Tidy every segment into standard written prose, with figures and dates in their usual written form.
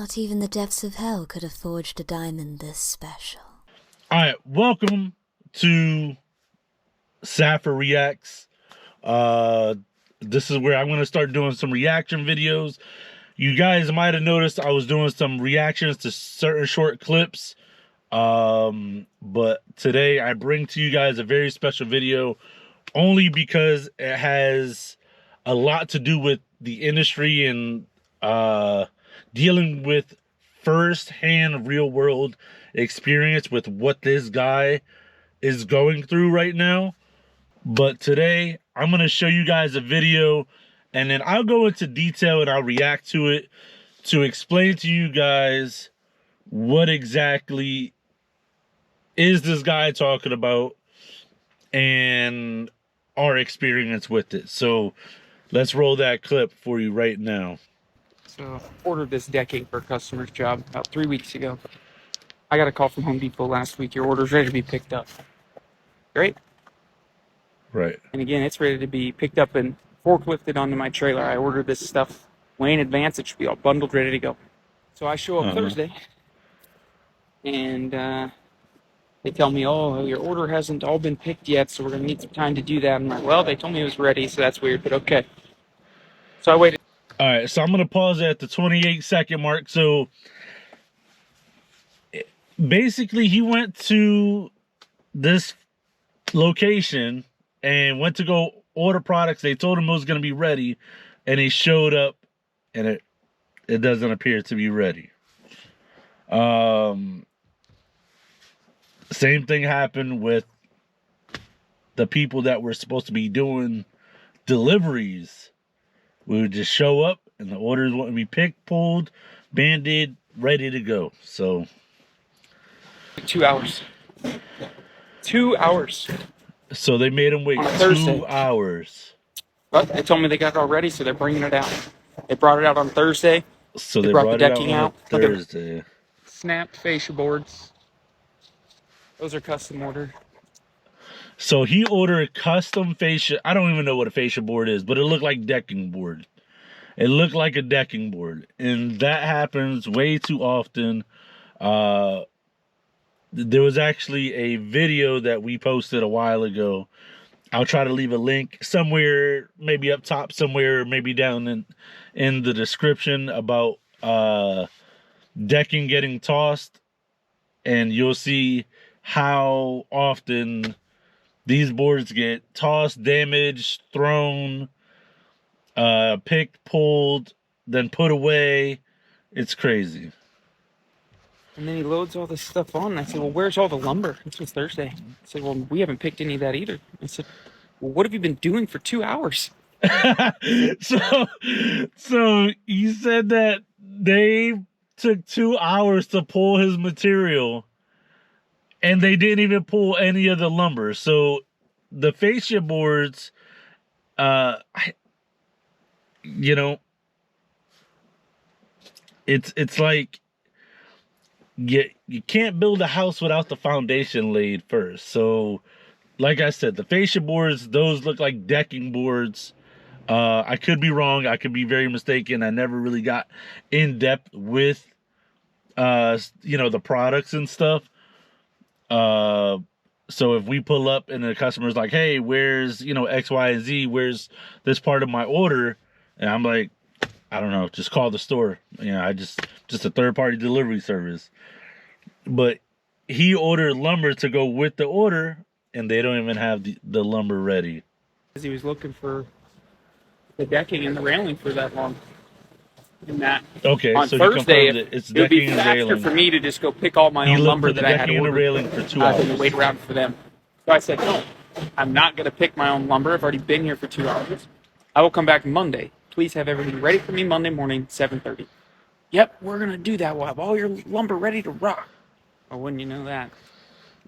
Not even the depths of hell could have forged a diamond this special. Alright, welcome to Sapphire Reacts. This is where I'm going to start doing some reaction videos. You guys might have noticed I was doing some reactions to certain short clips. But today I bring to you guys a very special video only because it has a lot to do with the industry and dealing with first-hand real-world experience with what this guy is going through right now. But today I'm going to show you guys a video, and then I'll go into detail and I'll react to it to explain to you guys what exactly is this guy talking about and our experience with it. So let's roll that clip for you right now. So ordered this decking for a customer's job about 3 weeks ago. I got a call from Home Depot last week. Your order's ready to be picked up. Great. Right. And again, it's ready to be picked up and forklifted onto my trailer. I ordered this stuff way in advance. It should be all bundled, ready to go. So I show up Thursday, and they tell me, oh, your order hasn't all been picked yet, so we're going to need some time to do that. I'm like, well, they told me it was ready, so that's weird, but okay. So I waited. All right, so I'm going to pause at the 28-second mark. So basically, he went to this location and went to go order products. They told him it was going to be ready, and he showed up, and it doesn't appear to be ready. Same thing happened with the people that were supposed to be doing deliveries. We would just show up, and the orders wouldn't be picked, pulled, banded, ready to go. So 2 hours. 2 hours. So they made him wait On Thursday. 2 hours. But they told me they got it all ready, so they're bringing it out. They brought it out on Thursday. So they brought the decking out on out. Thursday. Snapped fascia boards. Those are custom ordered. So he ordered a custom fascia. I don't even know what a fascia board is, but it looked like decking board. It looked like a decking board. And that happens way too often. There was actually a video that we posted a while ago. I'll try to leave a link somewhere, maybe up top somewhere, maybe down in the description about decking getting tossed. And you'll see how often these boards get tossed, damaged, thrown, picked, pulled, then put away. It's crazy. And then he loads all this stuff on, and I said, well, where's all the lumber? This was Thursday. I said, well, we haven't picked any of that either. I said, well, what have you been doing for 2 hours? So he said that they took 2 hours to pull his material, and they didn't even pull any of the lumber. So the fascia boards, you know, it's like you can't build a house without the foundation laid first. So like I said, the fascia boards, those look like decking boards. I could be wrong. I could be very mistaken. I never really got in depth with you know, the products and stuff. So if we pull up and the customer's like, hey, where's, you know, X, Y, and Z, where's this part of my order? And I'm like, I don't know, just call the store. You know, just a third-party delivery service. But he ordered lumber to go with the order, and they don't even have the lumber ready. He was looking for the decking and the railing for that long. And that Okay, on so Thursday, it's it would be decking and faster railing. for me to just go pick all my own lumber that I had decking and the ordered railing for 2 hours. than to wait around for them. So I said, no, I'm not going to pick my own lumber. I've already been here for 2 hours. I will come back Monday. Please have everything ready for me Monday morning, 7:30. Yep, we're going to do that. We'll have all your lumber ready to rock. Well, wouldn't you know that?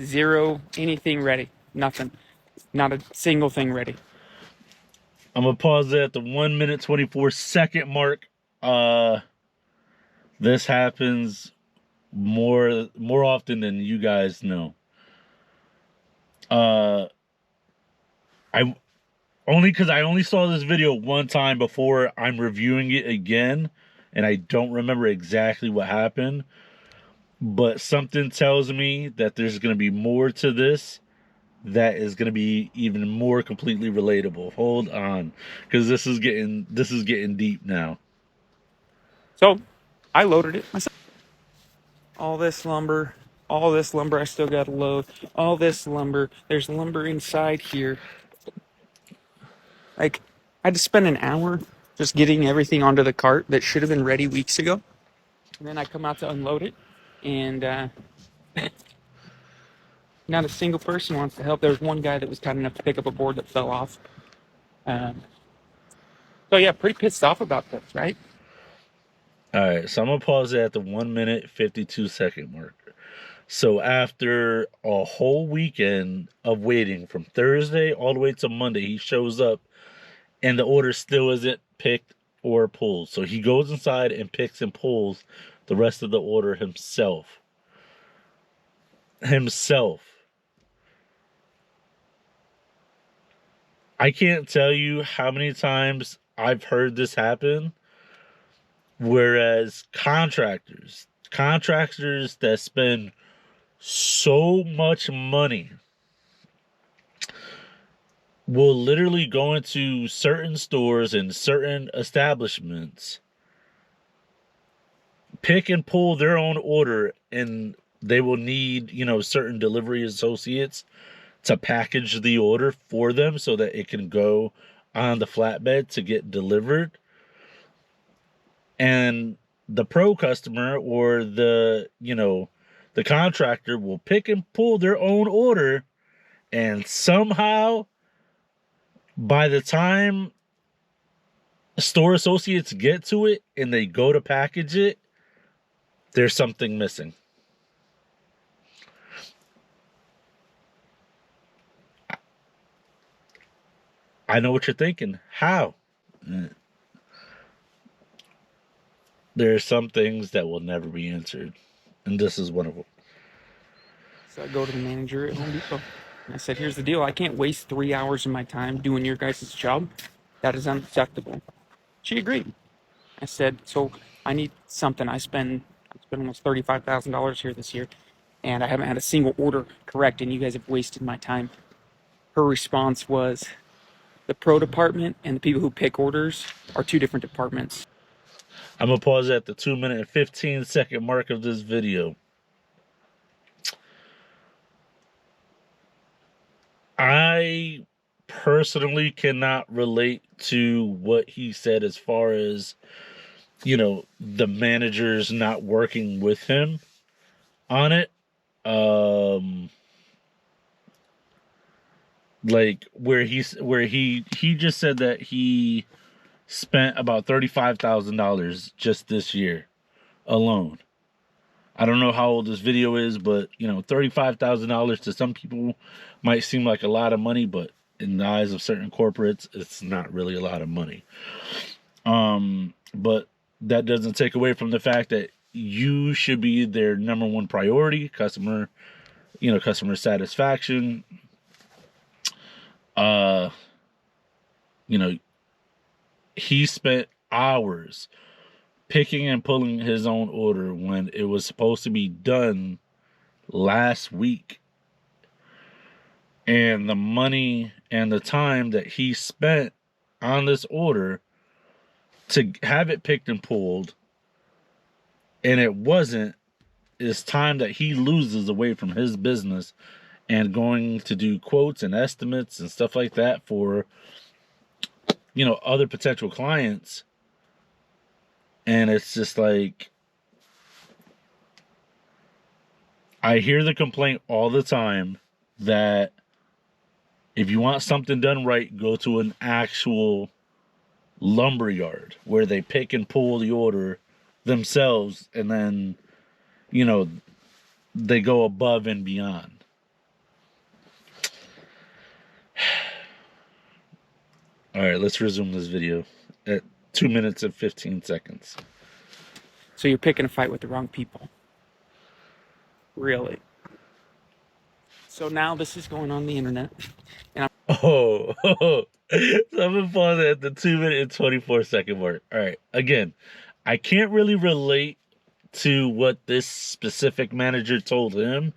Zero, anything ready. Nothing. Not a single thing ready. I'm going to pause at the 1 minute, 24-second mark. This happens more often than you guys know. Only because I only saw this video one time before I'm reviewing it again. and I don't remember exactly what happened, but something tells me that there's going to be more to this that is going to be even more completely relatable. Hold on, because this is getting deep now. So I loaded it myself. All this lumber, I still got to load. All this lumber, there's lumber inside here. Like, I had to spend an hour just getting everything onto the cart that should have been ready weeks ago. And then I come out to unload it, and not a single person wants to help. There was one guy that was kind enough to pick up a board that fell off. Um, so yeah, pretty pissed off about this, right? All right, so I'm gonna pause it at the 1 minute 52 second mark. So after a whole weekend of waiting from Thursday all the way to Monday, he shows up and the order still isn't picked or pulled. So he goes inside and picks and pulls the rest of the order himself. I can't tell you how many times I've heard this happen. Whereas contractors that spend so much money will literally go into certain stores and certain establishments, pick and pull their own order, and they will need, certain delivery associates to package the order for them so that it can go on the flatbed to get delivered. And the pro customer or the contractor will pick and pull their own order, and somehow by the time store associates get to it and they go to package it, there's something missing. I know what you're thinking. How? There are some things that will never be answered, and this is one of them. So I go to the manager at Home Depot. And I said, here's the deal. I can't waste 3 hours of my time doing your guys' job. That is unacceptable. She agreed. I said, so I need something. I spend almost $35,000 here this year, and I haven't had a single order correct, and you guys have wasted my time. Her response was, the pro department and the people who pick orders are two different departments. I'm going to pause at the 2 minute and 15 second mark of this video. I personally cannot relate to what he said as far as, the managers not working with him on it. Like where he just said that he spent about $35,000 just this year alone. I don't know how old this video is, but $35,000 to some people might seem like a lot of money, but in the eyes of certain corporates, it's not really a lot of money. But that doesn't take away from the fact that you should be their number one priority, customer satisfaction. He spent hours picking and pulling his own order when it was supposed to be done last week. And the money and the time that he spent on this order to have it picked and pulled, and it wasn't, is time that he loses away from his business and going to do quotes and estimates and stuff like that for, other potential clients. And it's just like, I hear the complaint all the time that if you want something done right, go to an actual lumber yard where they pick and pull the order themselves, and then, they go above and beyond. All right, let's resume this video at 2 minutes and 15 seconds. So you're picking a fight with the wrong people. Really. So now this is going on the internet. And So I'm gonna pause at the 2 minute and 24 second mark. All right, again, I can't really relate to what this specific manager told him,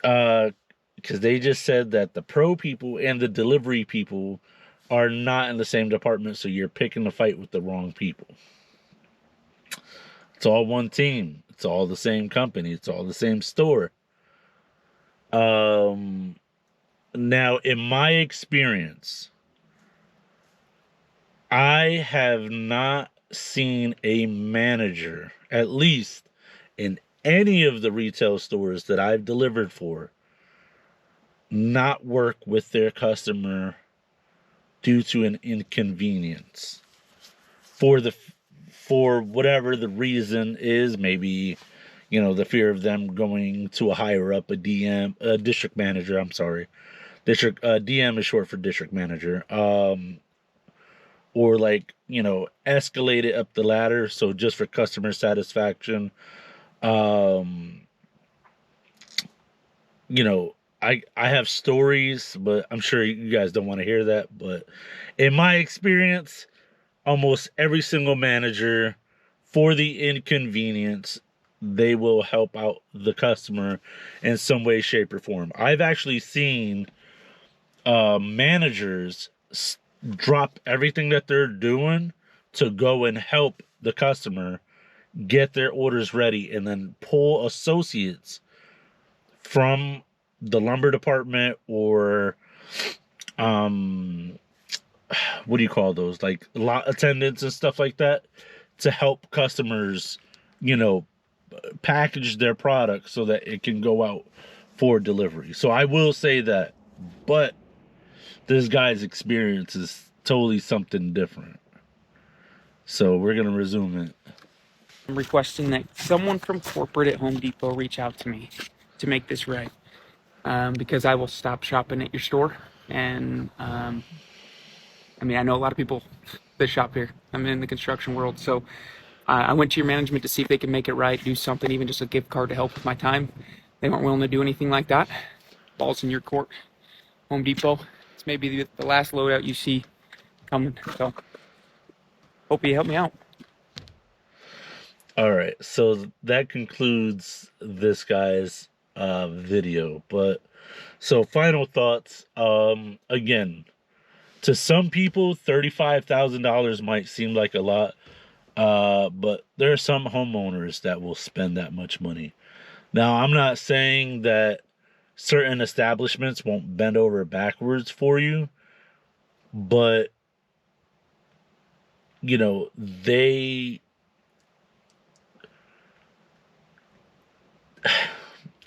because they just said that the pro people and the delivery people are not in the same department, so you're picking a fight with the wrong people. It's all one team. It's all the same company. It's all the same store. Now, in my experience, I have not seen a manager, at least in any of the retail stores that I've delivered for, not work with their customer due to an inconvenience for whatever the reason is. Maybe, the fear of them going to a higher up, a district manager. I'm sorry, district DM is short for district manager. Or like, escalate it up the ladder. So just for customer satisfaction, I have stories, but I'm sure you guys don't want to hear that. But in my experience, almost every single manager, for the inconvenience, they will help out the customer in some way, shape, or form. I've actually seen managers drop everything that they're doing to go and help the customer get their orders ready, and then pull associates from the lumber department or what do you call those, like lot attendants and stuff like that, to help customers package their product so that it can go out for delivery. So I will say that, but this guy's experience is totally something different. So we're gonna resume it. I'm requesting that someone from corporate at Home Depot reach out to me to make this right, because I will stop shopping at your store. And I know a lot of people that shop here. I'm in the construction world, so I went to your management to see if they can make it right, do something, even just a gift card to help with my time. They weren't willing to do anything like that. Ball's in your court, Home Depot. It's maybe the last loadout you see coming. So hope you help me out. All right, so that concludes this guy's video. But so final thoughts. Again, to some people, $35,000 might seem like a lot, but there are some homeowners that will spend that much money. Now, I'm not saying that certain establishments won't bend over backwards for you, but they.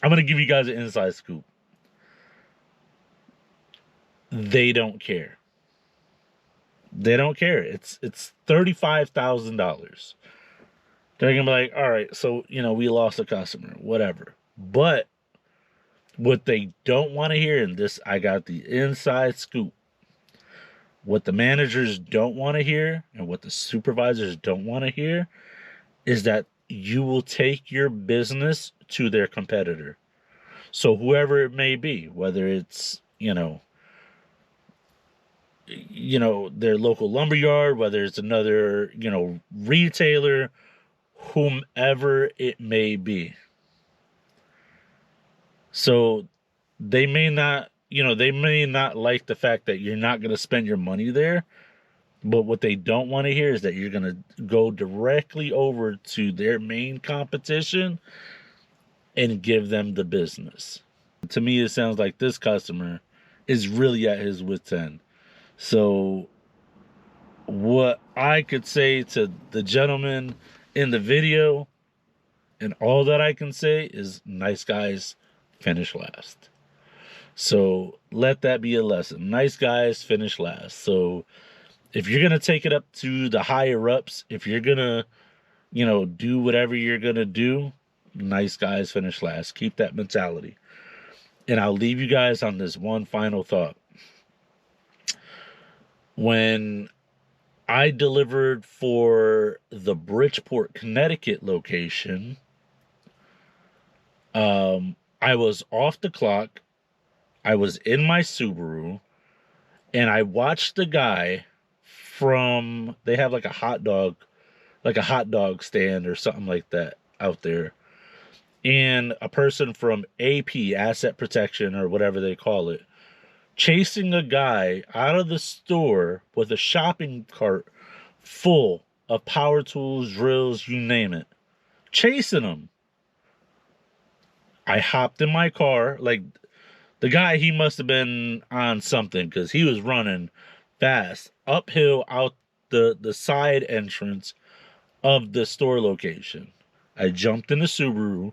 I'm gonna give you guys an inside scoop. They don't care. They don't care. It's $35,000. They're gonna be like, all right, so we lost a customer, whatever. But what they don't want to hear, and this, I got the inside scoop. What the managers don't want to hear, and what the supervisors don't want to hear, is that you will take your business to their competitor. So whoever it may be, whether it's their local lumberyard, whether it's another retailer, whomever it may be. So they may not like the fact that you're not going to spend your money there, but what they don't want to hear is that you're going to go directly over to their main competition and give them the business. To me, it sounds like this customer is really at his wit's end. So what I could say to the gentleman in the video, and all that I can say, is nice guys finish last. So let that be a lesson. Nice guys finish last. So if you're going to take it up to the higher ups, if you're going to, do whatever you're going to do, nice guys finish last. Keep that mentality. And I'll leave you guys on this one final thought. When I delivered for the Bridgeport, Connecticut location, I was off the clock. I was in my Subaru, and I watched the guy they have like a hot dog like a hot dog stand or something like that out there. And a person from AP, Asset Protection, or whatever they call it, chasing a guy out of the store with a shopping cart full of power tools, drills, you name it. Chasing him. I hopped in my car. Like, the guy, he must have been on something because he was running fast uphill out the side entrance of the store location. I jumped in the Subaru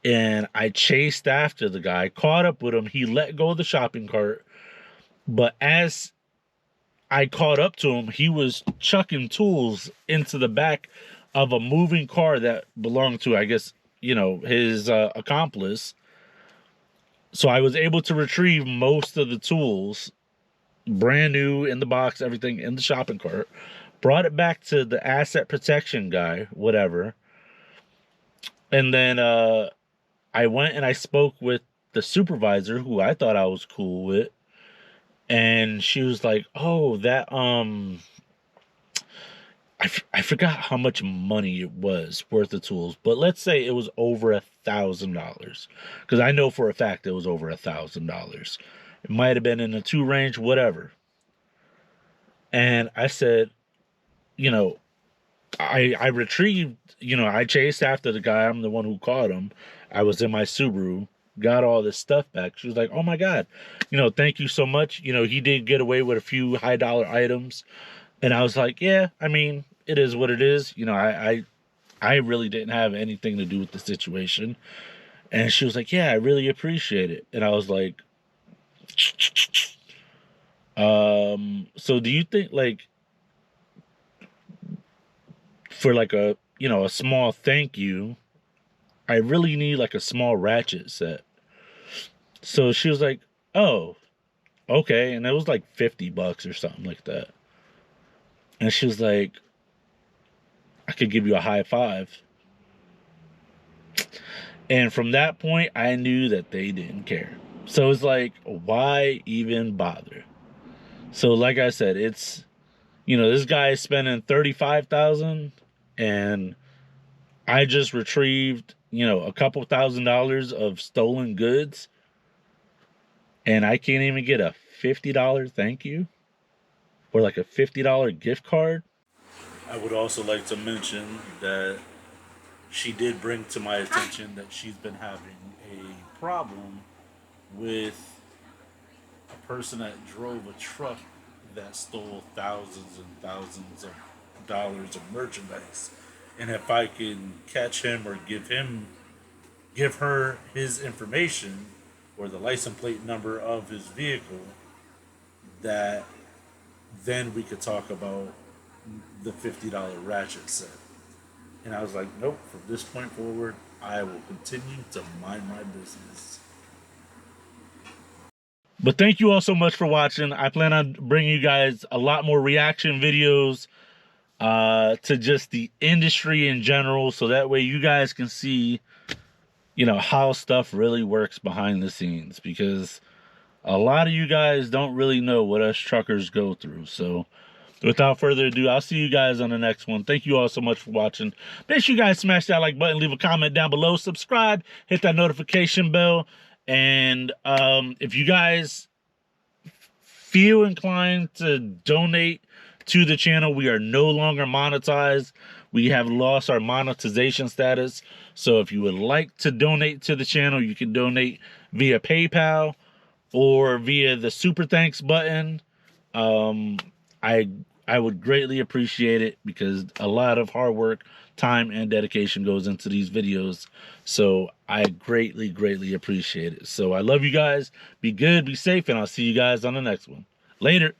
and I chased after the guy, caught up with him. He let go of the shopping cart, but as I caught up to him, he was chucking tools into the back of a moving car that belonged to, I guess, his accomplice. So I was able to retrieve most of the tools, brand new in the box, everything in the shopping cart, brought it back to the asset protection guy, whatever. And then I went and I spoke with the supervisor, who I thought I was cool with. And she was like, oh, that, I forgot how much money it was worth of tools, but let's say it was over $1,000. Because I know for a fact it was over $1,000. It might have been in the 2 range, whatever. And I said, I retrieved, I chased after the guy. I'm the one who caught him. I was in my Subaru, got all this stuff back. She was like, oh my God, thank you so much. He did get away with a few high dollar items. And I was like, yeah, I mean, it is what it is. I really didn't have anything to do with the situation. And she was like, yeah, I really appreciate it. And I was like, so do you think, like, for like a small thank you, I really need like a small ratchet set? So she was like, oh, okay. And it was like $50 or something like that. And she was like, I could give you a high five. And from that point, I knew that they didn't care. So it's like, why even bother? So like I said, it's, this guy is spending $35,000 and I just retrieved, a couple $1,000s of stolen goods, and I can't even get a $50 thank you or like a $50 gift card. I would also like to mention that she did bring to my attention that she's been having a problem with a person that drove a truck that stole thousands and thousands of dollars of merchandise. And if I can catch him or give her his information or the license plate number of his vehicle, that then we could talk about the $50 ratchet set. And I was like, nope, from this point forward, I will continue to mind my business. But thank you all so much for watching. I plan on bringing you guys a lot more reaction videos to just the industry in general, so that way you guys can see, how stuff really works behind the scenes, because a lot of you guys don't really know what us truckers go through. So without further ado, I'll see you guys on the next one. Thank you all so much for watching. Make sure you guys smash that like button, leave a comment down below, subscribe, hit that notification bell. And if you guys feel inclined to donate to the channel, we are no longer monetized. We have lost our monetization status. So if you would like to donate to the channel, you can donate via PayPal or via the super thanks button. I would greatly appreciate it, because a lot of hard work, time, and dedication goes into these videos. So I greatly, greatly appreciate it. So I love you guys. Be good, be safe, and I'll see you guys on the next one. Later.